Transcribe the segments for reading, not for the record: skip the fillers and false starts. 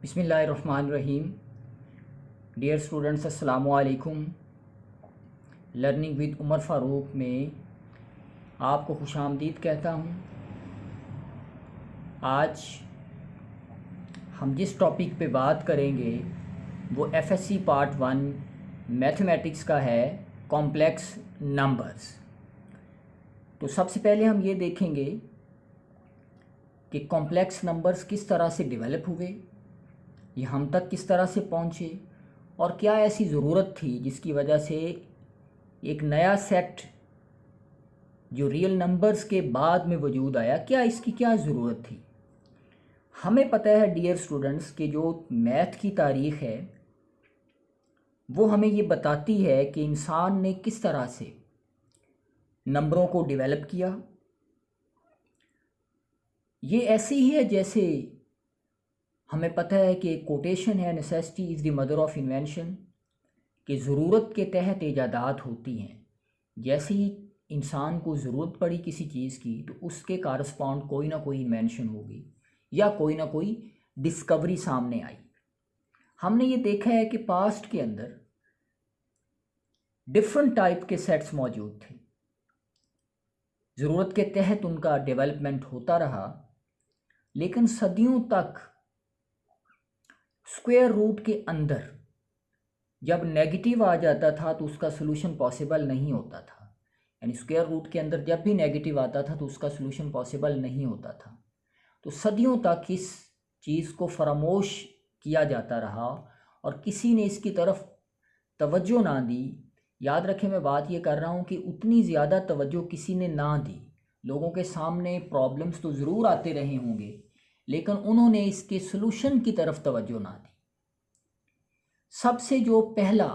बिस्मिल्लाहिर्रहमानिर्रहीम। Dear students, अस्सलामु अलैकुम। लर्निंग विद उमर फ़ारूक में आपको खुशामदीद कहता हूँ। आज हम जिस टॉपिक पे बात करेंगे वो एफएससी पार्ट 1 मैथमेटिक्स का है, कॉम्प्लेक्स नंबर्स। तो सबसे पहले हम ये देखेंगे कि कॉम्प्लेक्स नंबर्स किस तरह से डेवलप हुए, ये हम तक किस तरह से पहुँचे और क्या ऐसी ज़रूरत थी जिसकी वजह से एक नया सेट जो रियल नंबर्स के बाद में वजूद आया, क्या इसकी क्या ज़रूरत थी। हमें पता है डियर स्टूडेंट्स कि जो मैथ की तारीख़ है वो हमें ये बताती है कि इंसान ने किस तरह से नंबरों को डेवलप किया। ये ऐसे ही है जैसे हमें पता है कि कोटेशन है, necessity is the mother of invention, कि ज़रूरत के तहत ईजादात होती हैं। जैसे ही इंसान को ज़रूरत पड़ी किसी चीज़ की तो उसके कारस्पॉन्ड कोई ना कोई इन्वेंशन होगी या कोई ना कोई डिस्कवरी सामने आई। हमने ये देखा है कि पास्ट के अंदर डिफरेंट टाइप के सेट्स मौजूद थे, ज़रूरत के तहत उनका डेवलपमेंट होता रहा, लेकिन सदियों तक स्क्वायर रूट के अंदर जब नेगेटिव आ जाता था तो उसका सोल्यूशन पॉसिबल नहीं होता था। यानी स्क्वायर रूट के अंदर जब भी नेगेटिव आता था तो उसका सोल्यूशन पॉसिबल नहीं होता था। तो सदियों तक इस चीज़ को फरामोश किया जाता रहा और किसी ने इसकी तरफ तवज्जो ना दी। याद रखें, मैं बात ये कर रहा हूँ कि उतनी ज़्यादा तवज्जो किसी ने ना दी। लोगों के सामने प्रॉब्लम्स तो ज़रूर आते रहे होंगे, लेकिन उन्होंने इसके सोल्यूशन की तरफ तवज्जो ना दी। सबसे जो पहला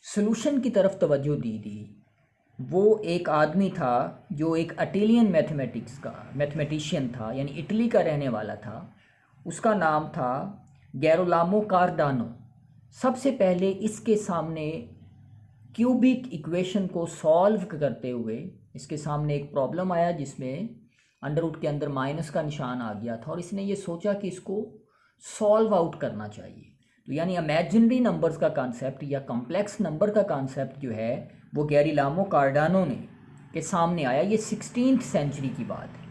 सोल्यूशन की तरफ तवज्जो दी वो एक आदमी था जो एक इटालियन मैथमेटिशियन था, यानी इटली का रहने वाला था। उसका नाम था गेरोलामो कार्डानो। सबसे पहले इसके सामने क्यूबिक इक्वेशन को सॉल्व करते हुए इसके सामने एक प्रॉब्लम आया जिसमें अंडर रूट के अंदर माइनस का निशान आ गया था और इसने ये सोचा कि इसको सॉल्व आउट करना चाहिए। तो यानी इमेजिनरी नंबर्स का कॉन्सेप्ट या कॉम्प्लेक्स नंबर का कॉन्सेप्ट जो है वो गेरोलामो कार्डानो ने के सामने आया। ये 16th सेंचुरी की बात है।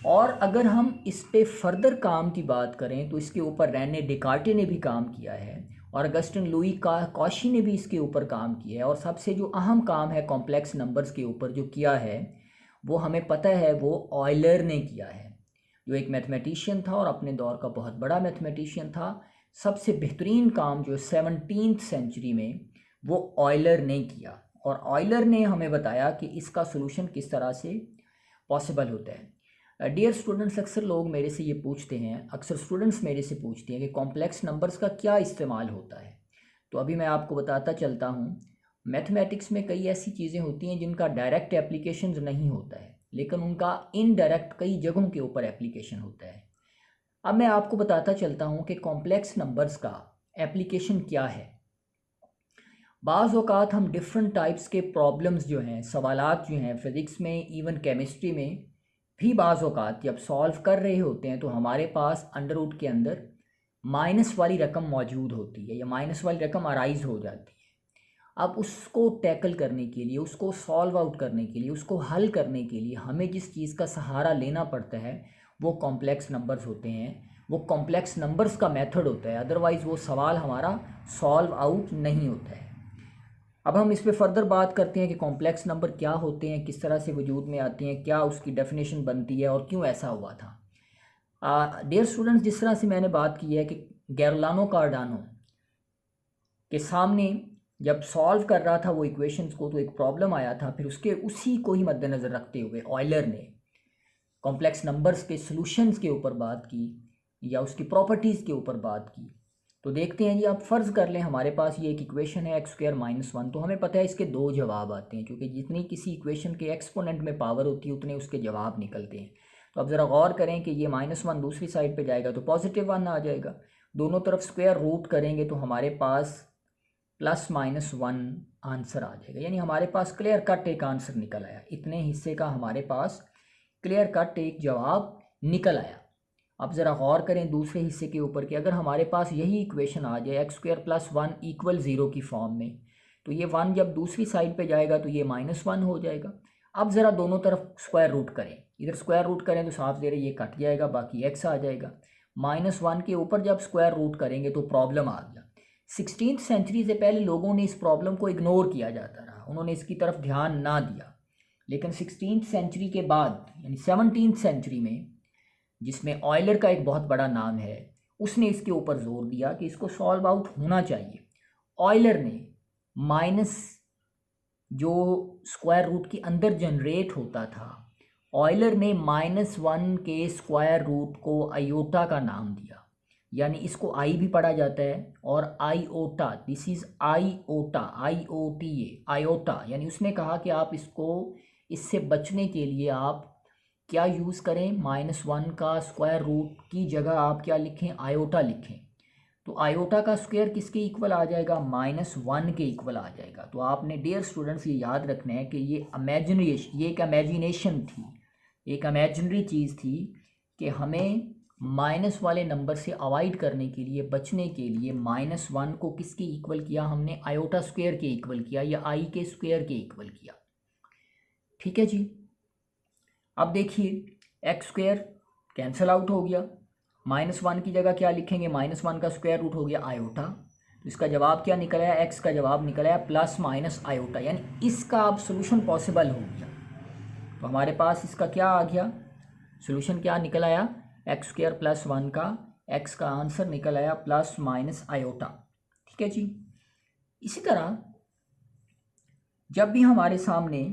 और अगर हम इस पे फर्दर काम की बात करें तो इसके ऊपर रेने डेकार्टे ने भी काम किया है और अगस्टिन लुई कॉशी ने भी इसके ऊपर काम किया है। और सबसे जो अहम काम है कॉम्प्लेक्स नंबर्स के ऊपर जो किया है वो हमें पता है वो ऑयलर ने किया है, जो एक मैथमेटिशियन था और अपने दौर का बहुत बड़ा मैथमेटिशियन था। सबसे बेहतरीन काम जो 17th सेंचुरी में वो ऑयलर ने किया और ऑयलर ने हमें बताया कि इसका सोल्यूशन किस तरह से पॉसिबल होता है। डियर स्टूडेंट्स, अक्सर स्टूडेंट्स मेरे से पूछते हैं कि कॉम्प्लेक्स नंबर्स का क्या इस्तेमाल होता है। तो अभी मैं आपको बताता चलता हूँ। मैथमेटिक्स में कई ऐसी चीज़ें होती हैं जिनका डायरेक्ट एप्लीकेशन नहीं होता है, लेकिन उनका इनडायरेक्ट कई जगहों के ऊपर एप्लीकेशन होता है। अब मैं आपको बताता चलता हूँ कि कॉम्प्लेक्स नंबर्स का एप्लीकेशन क्या है। बाज़ औक़ात हम डिफरेंट टाइप्स के प्रॉब्लम्स जो हैं, सवालात जो हैं, फिज़िक्स में इवन केमिस्ट्री में भी बाज़ औक़ात जब सॉल्व कर रहे होते हैं तो हमारे पास अंडर रूट के अंदर माइनस वाली रकम मौजूद होती है या माइनस वाली रकम अराइज हो जाती है। अब उसको टैकल करने के लिए, उसको सॉल्व आउट करने के लिए, उसको हल करने के लिए हमें जिस चीज़ का सहारा लेना पड़ता है वो कॉम्प्लेक्स नंबर्स होते हैं, वो कॉम्प्लेक्स नंबर्स का मेथड होता है। अदरवाइज़ वो सवाल हमारा सॉल्व आउट नहीं होता है। अब हम इस पे फर्दर बात करते हैं कि कॉम्प्लेक्स नंबर क्या होते हैं, किस तरह से वजूद में आते हैं, क्या उसकी डेफिनेशन बनती है और क्यों ऐसा हुआ था। डियर स्टूडेंट्स, जिस तरह से मैंने बात की है कि गेरोलामो कार्डानो के सामने जब सॉल्व कर रहा था वो इक्वेशंस को तो एक प्रॉब्लम आया था, फिर उसी को ही मद्देनज़र रखते हुए ऑयलर ने कॉम्प्लेक्स नंबर्स के सॉल्यूशंस के ऊपर बात की या उसकी प्रॉपर्टीज़ के ऊपर बात की। तो देखते हैं जी, आप फ़र्ज़ कर लें हमारे पास ये एक इक्वेशन है x² - 1। तो हमें पता है इसके दो जवाब आते हैं, क्योंकि जितनी किसी इक्वेशन के एक्सपोनेंट में पावर होती है उतने उसके जवाब निकलते हैं। तो अब ज़रा गौर करें कि ये -1 दूसरी साइड पे जाएगा तो +1 आ जाएगा। दोनों तरफ स्क्वायर रूट करेंगे तो हमारे पास +-1 आंसर आ जाएगा। यानी हमारे पास क्लियर कट एक आंसर निकल आया। इतने हिस्से का हमारे पास क्लियर कट एक जवाब निकल आया। अब ज़रा गौर करें दूसरे हिस्से के ऊपर कि अगर हमारे पास यही इक्वेशन आ जाए x square plus one equal zero की फॉर्म में, तो ये वन जब दूसरी साइड पे जाएगा तो ये माइनस वन हो जाएगा। अब ज़रा दोनों तरफ स्क्वायर रूट करें, इधर स्क्वायर रूट करें तो साफ दे रहे ये कट जाएगा, बाकी एक्स आ जाएगा। माइनस वन के ऊपर जब स्क्वायर रूट करेंगे तो प्रॉब्लम आ गया। 16th सेंचुरी से पहले लोगों ने इस प्रॉब्लम को इग्नोर किया जाता रहा, उन्होंने इसकी तरफ ध्यान ना दिया। लेकिन 16th सेंचुरी के बाद यानी 17th सेंचुरी में, जिसमें ऑयलर का एक बहुत बड़ा नाम है, उसने इसके ऊपर जोर दिया कि इसको सॉल्व आउट होना चाहिए। ऑयलर ने माइनस जो स्क्वायर रूट के अंदर जनरेट होता था, ऑयलर ने माइनस वन के स्क्वायर रूट को आयोटा का नाम दिया, यानी इसको आई भी पढ़ा जाता है और iota, this is iota, IOTA, iota. यानी उसने कहा कि आप इससे बचने के लिए आप क्या यूज़ करें, माइनस वन का स्क्वायर रूट की जगह आप क्या लिखें, आयोटा लिखें। तो आयोटा का स्क्वायर किसके इक्वल आ जाएगा, माइनस वन के इक्वल आ जाएगा। तो आपने डियर स्टूडेंट्स ये याद रखना है कि ये एक इमेजिनेशन थी, एक इमेजिनरी चीज़ थी कि हमें माइनस वाले नंबर से अवॉइड करने के लिए, बचने के लिए माइनस वन को किसके इक्वल किया, हमने आयोटा स्क्वायर के इक्वल किया या आई के स्क्वायर के इक्वल किया। ठीक है जी। अब देखिए एक्स स्क्वायर कैंसिल आउट हो गया, माइनस वन की जगह क्या लिखेंगे, माइनस वन का स्क्वायर रूट हो गया आयोटा। तो इसका जवाब क्या निकल आया, एक्स का जवाब निकल आया प्लस माइनस आयोटा, यानी इसका अब सोल्यूशन पॉसिबल हो गया। तो हमारे पास इसका क्या आ गया, सोल्यूशन क्या निकल आया, एक्स स्क्वायर प्लस वन का एक्स का आंसर निकल आया प्लस माइनस आयोटा। ठीक है जी। इसी तरह जब भी हमारे सामने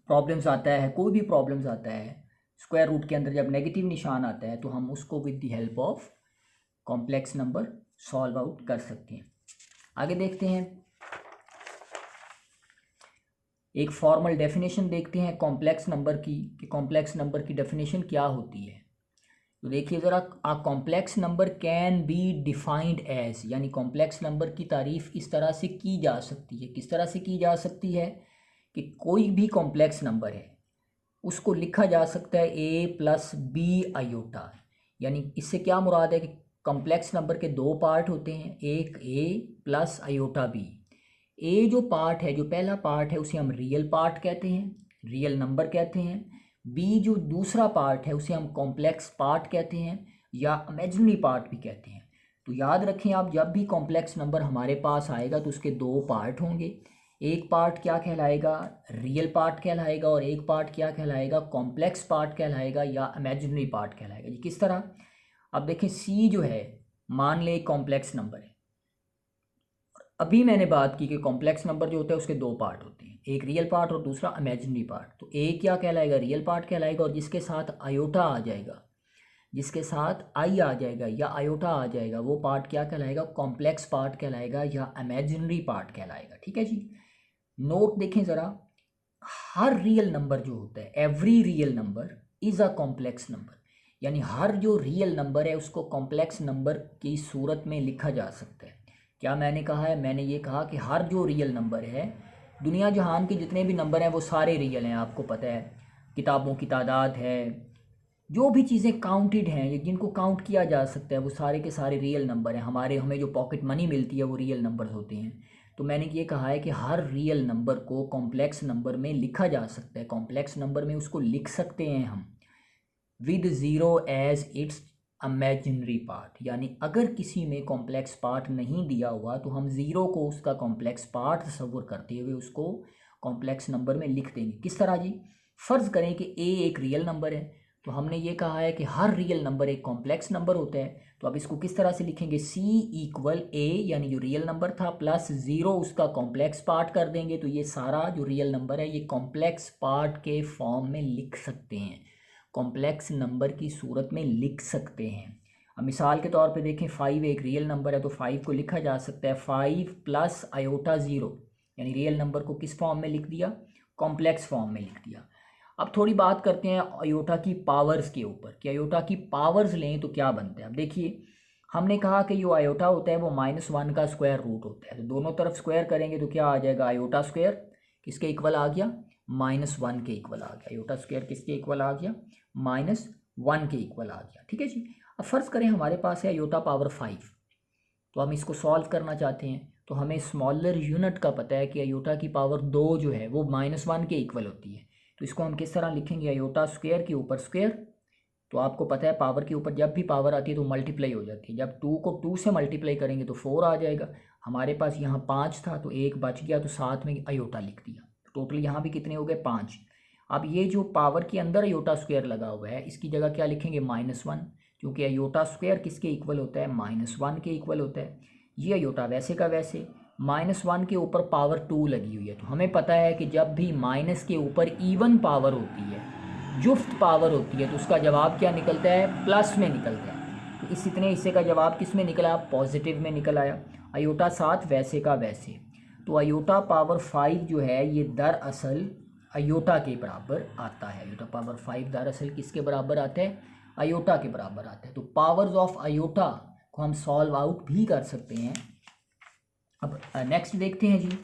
प्रॉब्लम्स आता है, कोई भी प्रॉब्लम्स आता है स्क्वायर रूट के अंदर, जब नेगेटिव निशान आता है तो हम उसको with the help of complex number solve out कर सकते हैं। आगे देखते हैं, एक फॉर्मल डेफिनेशन देखते हैं कॉम्प्लेक्स नंबर की, कि कॉम्प्लेक्स नंबर की डेफिनेशन क्या होती है। तो देखिए ज़रा, a complex number can be defined as, यानी कॉम्प्लेक्स नंबर की तारीफ इस तरह से की जा सकती है। किस तरह से की जा सकती है कि कोई भी कॉम्प्लेक्स नंबर है उसको लिखा जा सकता है a प्लस बी आयोटा। यानी इससे क्या मुराद है कि कॉम्प्लेक्स नंबर के दो पार्ट होते हैं, एक a plus iota b। a जो पार्ट है, जो पहला पार्ट है, उसे हम रियल पार्ट कहते हैं, रियल नंबर कहते हैं। b जो दूसरा पार्ट है उसे हम कॉम्प्लेक्स पार्ट कहते हैं या इमेजिनरी पार्ट भी कहते हैं। तो याद रखें आप, जब भी कॉम्प्लेक्स नंबर हमारे पास आएगा तो उसके दो पार्ट होंगे, एक पार्ट क्या कहलाएगा, रियल पार्ट कहलाएगा, और एक पार्ट क्या कहलाएगा, कॉम्प्लेक्स पार्ट कहलाएगा या इमेजिनरी पार्ट कहलाएगा। जी किस तरह, अब देखें सी जो है, मान ले एक कॉम्प्लेक्स नंबर है। अभी मैंने बात की कि कॉम्प्लेक्स नंबर जो होता है उसके दो पार्ट होते हैं, एक रियल पार्ट और दूसरा इमेजिनरी पार्ट। तो ए क्या कहलाएगा, रियल पार्ट कहलाएगा, और जिसके साथ आयोटा आ जाएगा, जिसके साथ आई आ जाएगा या आयोटा आ जाएगा, वो पार्ट क्या कहलाएगा, कॉम्प्लेक्स पार्ट कहलाएगा या इमेजिनरी पार्ट कहलाएगा। ठीक है जी। नोट देखें ज़रा, हर रियल नंबर जो होता है, every real number is a complex number, यानी हर जो रियल नंबर है उसको कॉम्प्लेक्स नंबर की सूरत में लिखा जा सकता है। क्या मैंने कहा है, मैंने ये कहा कि हर जो रियल नंबर है, दुनिया जहान के जितने भी नंबर हैं वो सारे रियल हैं, आपको पता है, किताबों की तादाद है, जो भी चीज़ें काउंटेड हैं, जिनको काउंट किया जा सकता है, वो सारे के सारे रियल नंबर हैं। हमें जो पॉकेट मनी मिलती है वो रियल नंबर्स होते हैं। तो मैंने ये कहा है कि हर रियल नंबर को कॉम्प्लेक्स नंबर में लिखा जा सकता है, कॉम्प्लेक्स नंबर में उसको लिख सकते हैं हम with zero as its imaginary part. यानी अगर किसी में कॉम्प्लेक्स पार्ट नहीं दिया हुआ तो हम ज़ीरो को उसका कॉम्प्लेक्स पार्ट तस्वुर करते हुए उसको कॉम्प्लेक्स नंबर में लिख देंगे। किस तरह जी, फ़र्ज़ करें कि ए एक रियल नंबर है, तो हमने ये कहा है कि हर रियल नंबर एक कॉम्प्लेक्स नंबर होता है। तो अब इसको किस तरह से लिखेंगे, सी इक्वल ए, यानी जो रियल नंबर था, प्लस ज़ीरो उसका कॉम्प्लेक्स पार्ट कर देंगे, तो ये सारा जो रियल नंबर है ये कॉम्प्लेक्स पार्ट के फॉर्म में लिख सकते हैं, कॉम्प्लेक्स नंबर की सूरत में लिख सकते हैं। अब मिसाल के तौर पे देखें, 5 एक रियल नंबर है, तो 5 को लिखा जा सकता है 5 प्लस आयोटा ज़ीरो, यानी रियल नंबर को किस फॉर्म में लिख दिया, कॉम्प्लेक्स फॉर्म में लिख दिया। अब थोड़ी बात करते हैं आयोटा की पावर्स के ऊपर, कि आयोटा की पावर्स लें तो क्या बनता है। अब देखिए, हमने कहा कि जो आयोटा होता है वो -1 का स्क्वायर रूट होता है, तो दोनों तरफ स्क्वायर करेंगे तो क्या आ जाएगा, आयोटा स्क्वायर किसके इक्वल आ गया, -1 के इक्वल आ गया। आयोटा स्क्वायर किसके इक्वल आ गया, 1 के इक्वल आ गया। ठीक है जी। अब फ़र्ज़ करें हमारे पास है अयोटा पावर 5, तो हम इसको सॉल्व करना चाहते हैं। तो हमें स्मॉलर यूनिट का पता है कि अयोटा की पावर 2 जो है वो -1 के इक्वल होती है। तो इसको हम किस तरह लिखेंगे, अयोटा स्क्वायर के ऊपर स्क्वायर। तो आपको पता है पावर के ऊपर जब भी पावर आती है तो मल्टीप्लाई हो जाती है। जब 2 को 2 से मल्टीप्लाई करेंगे तो 4 आ जाएगा। हमारे पास यहाँ 5 था तो एक बच गया, तो साथ में अयोटा लिख दिया। टोटल यहाँ भी कितने हो गए, 5। अब ये जो पावर के अंदर अयोटा स्क्वायर लगा हुआ है इसकी जगह क्या लिखेंगे, -1, क्योंकि अयोटा स्क्वायर किसके इक्वल होता है, -1 के इक्वल होता है। ये अयोटा वैसे का वैसे, -1 के ऊपर पावर 2 लगी हुई है। तो हमें पता है कि जब भी माइनस के ऊपर इवन पावर होती है, जुफ्त पावर होती है, तो उसका जवाब क्या निकलता है, प्लस में निकलता है। तो इस इतने हिस्से का जवाब किस में निकला, पॉजिटिव में निकल आया। अयोटा 7 वैसे का वैसे। तो अयोटा पावर 5 जो है ये दरअसल अयोटा के बराबर आता है। अयोटा पावर 5 दरअसल किसके बराबर आता है, अयोटा के बराबर आता है। तो पावर्स ऑफ अयोटा को हम सॉल्व आउट भी कर सकते हैं। अब नेक्स्ट देखते हैं जी।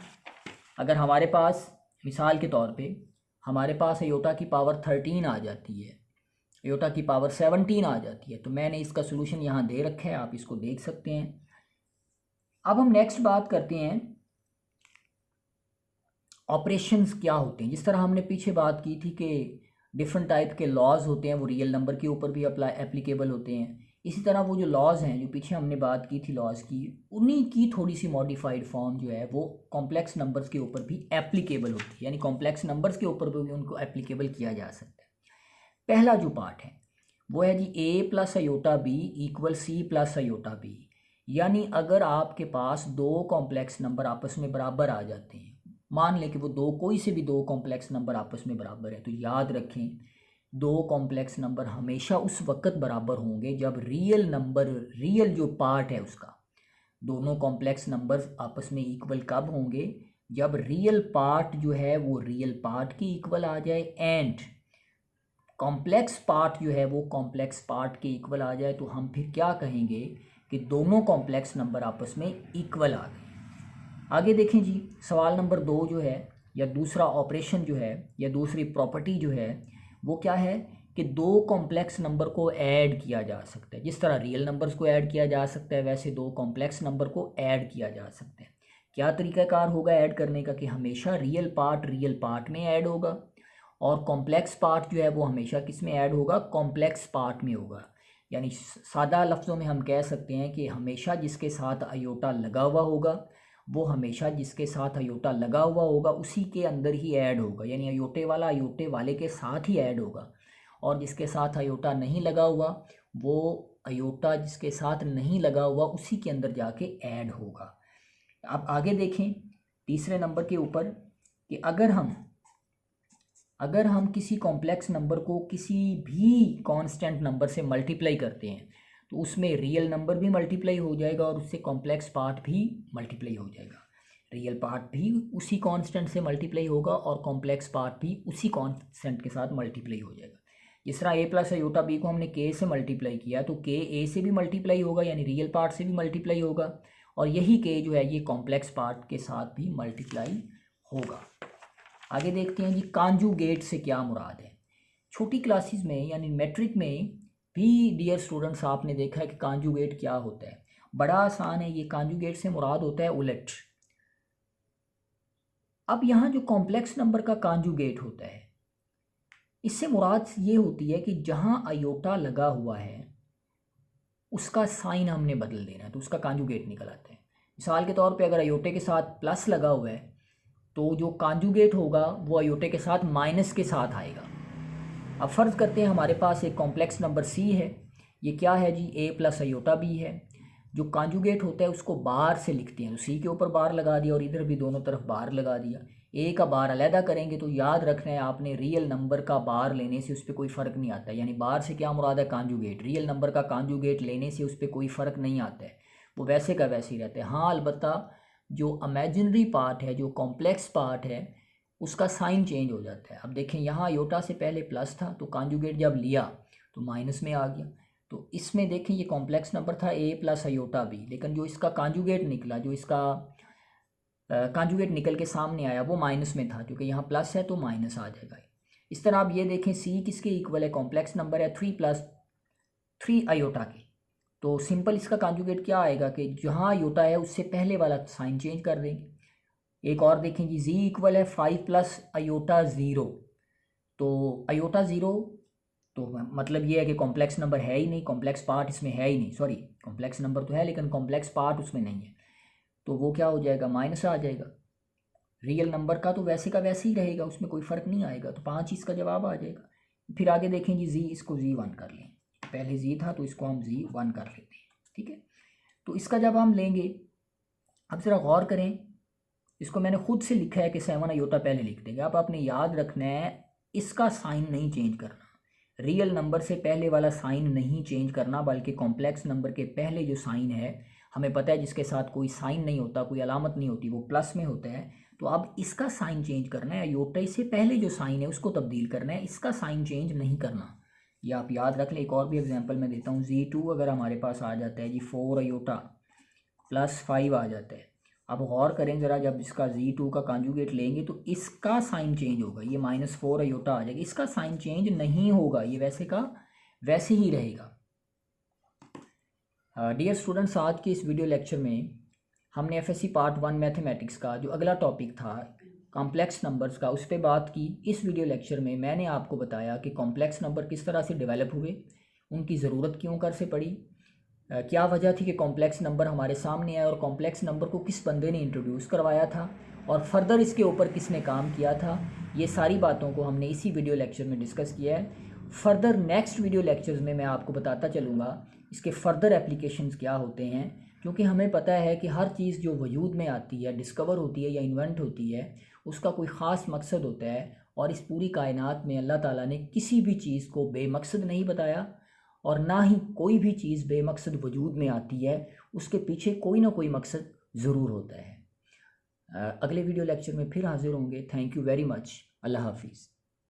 अगर हमारे पास मिसाल के तौर पे हमारे पास अयोटा की पावर 13 आ जाती है, अयोटा की पावर 17 आ जाती है, तो मैंने इसका सोल्यूशन यहाँ दे रखा है, आप इसको देख सकते हैं। अब हम नेक्स्ट बात करते हैं ऑपरेशंस क्या होते हैं। जिस तरह हमने पीछे बात की थी कि डिफरेंट टाइप के लॉज होते हैं, वो रियल नंबर के ऊपर भी एप्लीकेबल होते हैं। इसी तरह वो जो लॉज हैं, जो पीछे हमने बात की थी लॉज की, उन्हीं की थोड़ी सी मॉडिफाइड फॉर्म जो है वो कॉम्प्लेक्स नंबर्स के ऊपर भी एप्लीकेबल होती है, यानी कॉम्प्लेक्स नंबर्स के ऊपर भी उनको एप्लीकेबल किया जा सकता है। पहला जो पार्ट है वो है z a plus iota b equal c plus iota b. यानी अगर आपके पास दो कॉम्प्लेक्स नंबर आपस में बराबर आ जाते हैं, मान लें कि वो दो कोई से भी दो कॉम्प्लेक्स नंबर आपस में बराबर है, तो याद रखें दो कॉम्प्लेक्स नंबर हमेशा उस वक्त बराबर होंगे जब रियल नंबर, रियल जो पार्ट है उसका, दोनों कॉम्प्लेक्स नंबर्स आपस में इक्वल कब होंगे, जब रियल पार्ट जो है वो रियल पार्ट की इक्वल आ जाए एंड कॉम्प्लेक्स पार्ट जो है वो कॉम्प्लेक्स पार्ट के इक्वल आ जाए। तो हम फिर क्या कहेंगे कि दोनों कॉम्प्लेक्स नंबर आपस में इक्वल आ गए। आगे देखें जी, सवाल नंबर 2 जो है, या दूसरा ऑपरेशन जो है, या दूसरी प्रॉपर्टी जो है वो क्या है कि दो कॉम्प्लेक्स नंबर को ऐड किया जा सकता है। जिस तरह रियल नंबर्स को ऐड किया जा सकता है वैसे दो कॉम्प्लेक्स नंबर को ऐड किया जा सकता है। क्या तरीक़ाकार होगा ऐड करने का, कि हमेशा रियल पार्ट में ऐड होगा और कॉम्प्लेक्स पार्ट जो है वो हमेशा किस में ऐड होगा, कॉम्प्लेक्स पार्ट में होगा। यानी सादा लफ्ज़ों में हम कह सकते हैं कि हमेशा जिसके साथ अयोटा लगा हुआ होगा वो हमेशा जिसके साथ अयोटा लगा हुआ होगा उसी के अंदर ही ऐड होगा। यानी अयोटे वाला अयोटे वाले के साथ ही ऐड होगा, और जिसके साथ अयोटा नहीं लगा हुआ वो अयोटा जिसके साथ नहीं लगा हुआ उसी के अंदर जाके ऐड होगा। अब आगे देखें तीसरे नंबर के ऊपर कि अगर हम किसी कॉम्प्लेक्स नंबर को किसी भी कांस्टेंट नंबर से मल्टीप्लाई करते हैं तो उसमें रियल नंबर भी मल्टीप्लाई हो जाएगा और उससे कॉम्प्लेक्स पार्ट भी मल्टीप्लाई हो जाएगा। रियल पार्ट भी उसी कांस्टेंट से मल्टीप्लाई होगा और कॉम्प्लेक्स पार्ट भी उसी कांस्टेंट के साथ मल्टीप्लाई हो जाएगा। जिस तरह a प्लस अयोटा b को हमने k से मल्टीप्लाई किया तो k a से भी मल्टीप्लाई होगा, यानी रियल पार्ट से भी मल्टीप्लाई होगा, और यही k जो है ये कॉम्प्लेक्स पार्ट के साथ भी मल्टीप्लाई होगा। आगे देखते हैं जी, कांजुगेट से क्या मुराद है। छोटी क्लासेस में यानी मैट्रिक में भी डियर स्टूडेंट्स आपने देखा है कि कांजुगेट क्या होता है। बड़ा आसान है, ये कांजुगेट से मुराद होता है उलट। अब यहाँ जो कॉम्प्लेक्स नंबर का कांजुगेट होता है इससे मुराद ये होती है कि जहाँ अयोटा लगा हुआ है उसका साइन हमने बदल देना है तो उसका कांजुगेट निकल आता है। मिसाल के तौर पे अगर अयोटे के साथ प्लस लगा हुआ है तो जो कांजुगेट होगा वो अयोटे के साथ माइनस के साथ आएगा। अब फ़र्ज़ करते हैं हमारे पास एक कॉम्प्लेक्स नंबर c है, ये क्या है z, a plus aorta b है। जो कांजुगेट होता है उसको बार से लिखते हैं, तो c के ऊपर बार लगा दिया और इधर भी दोनों तरफ बार लगा दिया। a का बार अलहदा करेंगे तो याद रखना है आपने रियल नंबर का बार लेने से उस पर कोई फ़र्क नहीं आता है। यानी बार से क्या मुराद है, कांजुगेट। रियल नंबर का कांजुगेट लेने से उस पर कोई फ़र्क नहीं आता है, वो वैसे का वैसे ही रहता है। हाँ अलबत्ता जो इमेजिनरी पार्ट है, जो कॉम्प्लेक्स पार्ट है, उसका साइन चेंज हो जाता है। अब देखें यहाँ अयोटा से पहले प्लस था तो कांजुगेट जब लिया तो माइनस में आ गया। तो इसमें देखें ये कॉम्प्लेक्स नंबर था a प्लस अयोटा b, लेकिन जो इसका कांजुगेट निकला, जो इसका कांजुगेट निकल के सामने आया वो माइनस में था, क्योंकि यहाँ प्लस है तो माइनस आ जाएगा। इस तरह आप ये देखें सी किसके इक्वल है, कॉम्प्लेक्स नंबर है 3 + 3 आयोटा के। तो सिंपल इसका कॉन्जुगेट क्या आएगा कि जहाँ आयोटा है उससे पहले वाला साइन चेंज कर देंगे। एक और देखें जी, जी इक्वल है 5 + आयोटा 0। तो आयोटा 0 तो मतलब ये है कि कॉम्प्लेक्स नंबर है ही नहीं, कॉम्प्लेक्स पार्ट इसमें है ही नहीं, सॉरी कॉम्प्लेक्स नंबर तो है लेकिन कॉम्प्लेक्स पार्ट उसमें नहीं है। तो वो क्या हो जाएगा, माइनस आ जाएगा। रियल नंबर का तो वैसे का वैसे ही रहेगा, उसमें कोई फ़र्क नहीं आएगा। तो 5 इसका जवाब आ जाएगा। फिर आगे देखें जी, जी इसको Z1 कर लें, पहले जी था तो इसको हम Z1 कर लेते हैं, ठीक है। तो इसका जब हम लेंगे, अब ज़रा गौर करें, इसको मैंने खुद से लिखा है कि 7 आयोटा पहले लिख देंगे। अब आपने याद रखना है इसका साइन नहीं चेंज करना, रियल नंबर से पहले वाला साइन नहीं चेंज करना, बल्कि कॉम्प्लेक्स नंबर के पहले जो साइन है, हमें पता है जिसके साथ कोई साइन नहीं होता, कोई अलामत नहीं होती, वो प्लस में होता है। तो अब इसका साइन चेंज करना है, आयोटा से पहले जो साइन है उसको तब्दील करना है, इसका साइन चेंज नहीं करना। ये आप याद रख लें। एक और भी एग्जांपल मैं देता हूँ। Z2 अगर हमारे पास आ जाता है जी 4 आयोटा + 5 आ जाता है। अब गौर करें ज़रा, जब इसका Z2 का कॉन्जुगेट लेंगे तो इसका साइन चेंज होगा, ये -4 आयोटा आ जाएगा, इसका साइन चेंज नहीं होगा, ये वैसे का वैसे ही रहेगा। डियर स्टूडेंट्स, आज के इस वीडियो लेक्चर में हमने FSC पार्ट 1 मैथमेटिक्स का जो अगला टॉपिक था कॉम्प्लेक्स नंबर्स का, उस पर बात की। इस वीडियो लेक्चर में मैंने आपको बताया कि कॉम्प्लेक्स नंबर किस तरह से डेवलप हुए, उनकी ज़रूरत क्यों कर से पड़ी, क्या वजह थी कि कॉम्प्लेक्स नंबर हमारे सामने आया, और कॉम्प्लेक्स नंबर को किस बंदे ने इंट्रोड्यूस करवाया था, और फर्दर इसके ऊपर किसने काम किया था। ये सारी बातों को हमने इसी वीडियो लेक्चर में डिस्कस किया है। फर्दर नेक्स्ट वीडियो लेक्चर्स में मैं आपको बताता चलूँगा इसके फर्दर एप्लीकेशंस क्या होते हैं, क्योंकि हमें पता है कि हर चीज़ जो वजूद में आती है, डिस्कवर होती है या इन्वेंट होती है, उसका कोई ख़ास मकसद होता है। और इस पूरी कायनात में अल्लाह ताला ने किसी भी चीज़ को बेमकसद नहीं बताया, और ना ही कोई भी चीज़ बेमकसद वजूद में आती है, उसके पीछे कोई ना कोई मकसद ज़रूर होता है। अगले वीडियो लेक्चर में फिर हाजिर होंगे। Thank you very much. Allah हाफिज़।